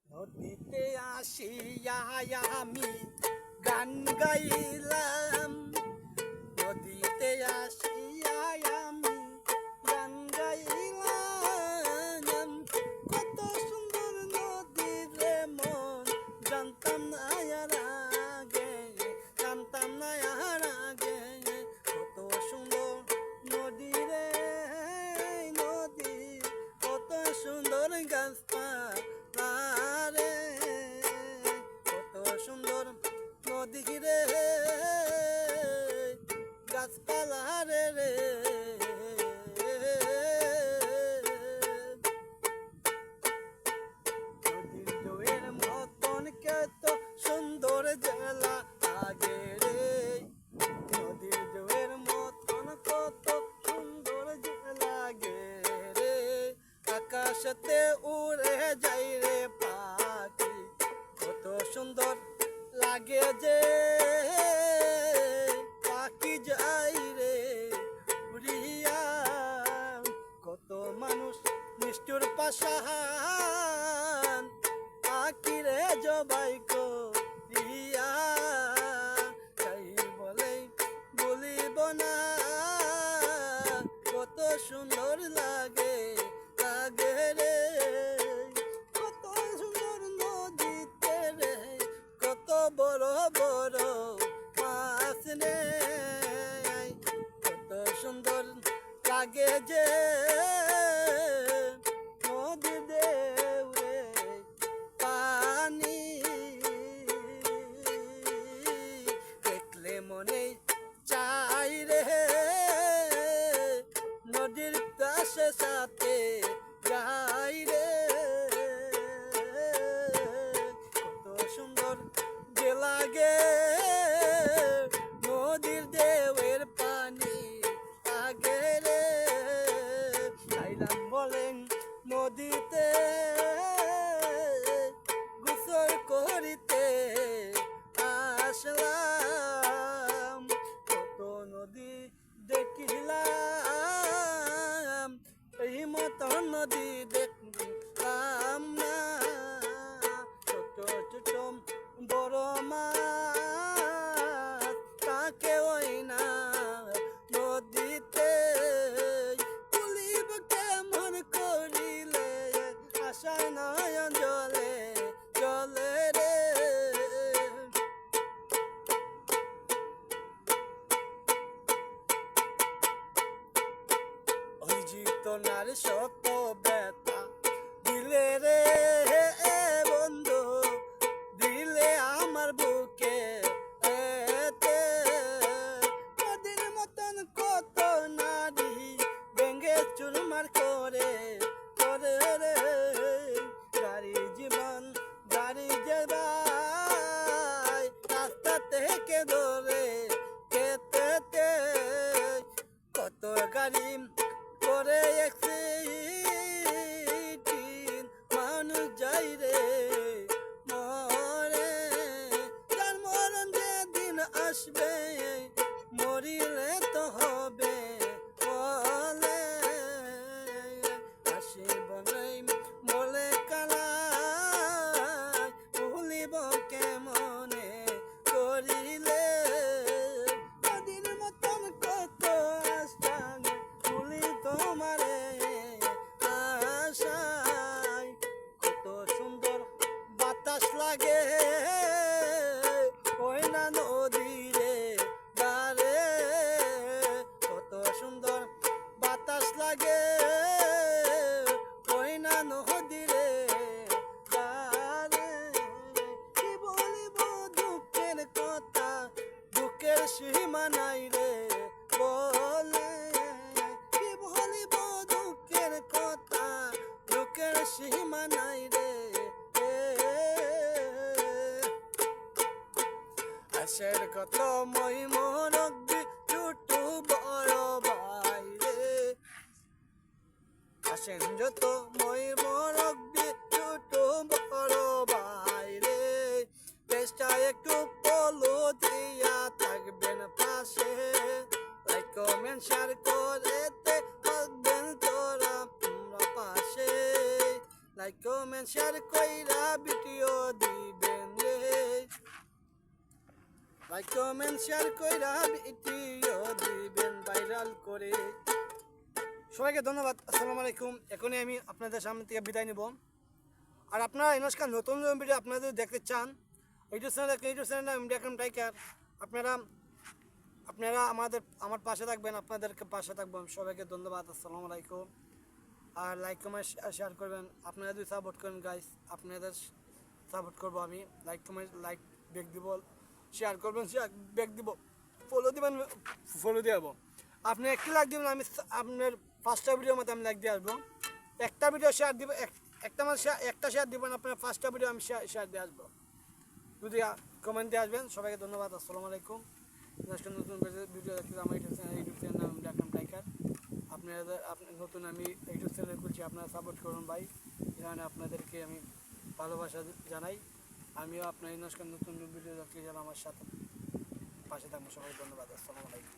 নদীতে আসিয়া আমি গান গাইলাম, নদীতে আসিয়া আমি গান গাইলাম। কত সুন্দর নদী রে মন, জানতাম না আর আগে, জানতাম না আর আগে। কত সুন্দর নদী রে নদী, কত সুন্দর গাছপালা রে, কত সুন্দর নদী রে গাছপালা রে রে। নদীর জয়ের মতন কত সুন্দর জেলা আগে রে, নদীর জয়ের মতন কত সুন্দর জেলা গে রে। আকাশতে উড়ে যাই রে পাখি, কত সুন্দর লাগে যে পাখি যাই রে উড়িয়া। কত মানুষ নিষ্ঠুর পাষাণ পাখি রে জবাই করিয়া, তাই বলে বলিব না কত সুন্দর লাগে লাগে রে। কত সুন্দর নদীতে রে কত বড় বড় মাছ রে, কত সুন্দর লাগে যে নদী দেউরে পানি। দেখলে মনে চাই রে নদীর পাশে সাথে যাই রে। কত সুন্দর যে লাগে নদীর ঢেউয়ের পানি আগে রে। আইলাম বলেন নদীতে গোসল করিতে আসলাম, কত নদী দেখিলাম, এই মতন নদী দেখলাম না। ছোট ছোট বড় মাছ তাকে ওই না নদীতে, তুলিব কেমন করিলে আশায় নয়ন জলে জলে রে। ওই জীবনার শত ব্যথা দিলে রে বন্ধু, দিলে আমার বুকে এতে। নদীর মতন কত নারী ভেঙে চুরমার করে করে রে। গাড়ি জীবন গাড়ি যে ভাই রাস্তা থেকে ধরে খেতে, কত গাড়ি করে অ্যাক্সিডেন্ট মানুষ যাই রে মরে। যার মরণ যেদিন আসবে মরিলে তো হবে বলে, আসিব নাই বলে কালাই ভুলিব কেমনে করিলে। নদীর মতন কত আশা ভুলি তোমারে আশায়। কত সুন্দর বাতাস লাগে ওই না নদীরে দারে, কত সুন্দর বাতাস লাগে ওই না নদীরে দারে। কি বলিব দুঃখের কথা, দুঃখের সীমা নাই রে বলে। কি বলিব দুঃখের কথা, দুঃখের সীমা নাই রে। আশের কত মই মরব্বি ছোট বড় ভাই রে, আসেন যত মই মরব্বি ছোট বড় ভাই রে। চেষ্টা একটু ফলো দিয়া থাকবেন পাশে, লাইক কমেন্ট শেয়ার করে থাকবেন তোরা পাশে। লাইক কমেন্ট শেয়ার কইরা ভিডিও দিবেন রে লাইক কমেন্ট শেয়ার কইরা ভিডিও দিবেন ভাইরাল করে সবাইকে ধন্যবাদ আসসালামু আলাইকুম এখনই আমি আপনাদের সামনে থেকে বিদায় নিব আর আপনারা ইউনুস খান নতুন ভিডিও আপনারা যদি দেখতে চান YouTube channel India crime tiger আপনারা আমার পাশে থাকবেন আপনাদেরকে পাশে থাকবেন সবাইকে ধন্যবাদ আসসালামু আলাইকুম আর লাইক কমেন্ট শেয়ার করবেন আপনারা যদি সাপোর্ট করেন গাইস আপনাদের সাপোর্ট করবো আমি লাইক কমেন্ট লাইক ব্যাক দিব শেয়ার করবেন শেয়ার ব্যাক দিব ফলো দিবেন ফলো দিয়ে যাবো আপনি একটি লাইক দিবেন আমি আপনার 5টা ভিডিওর মধ্যে আমি লাইক দিয়ে আসবো একটা ভিডিও শেয়ার দিব একটা শেয়ার দিবেন আপনার 5টা ভিডিও আমি শেয়ার দিয়ে আসবো যদি কমেন্ট দিয়ে আসবেন সবাইকে ধন্যবাদ আসসালামু আলাইকুম নতুন ভিডিও দেখতে আমার ইউটিউব চ্যানেল নাম ডাকলাম টাইগার আপনাদের নতুন আমি ইউটিউব চ্যানেল খুলছি আপনারা সাপোর্ট করুন ভাই এখানে আপনাদেরকে আমি ভালোবাসা জানাই আমিও আপনার ইউনুস খান নতুন ভিডিও দেখতে গেলে আমার সাথে পাশে থাকবো সবাই ধন্যবাদ আসসালামু আলাইকুম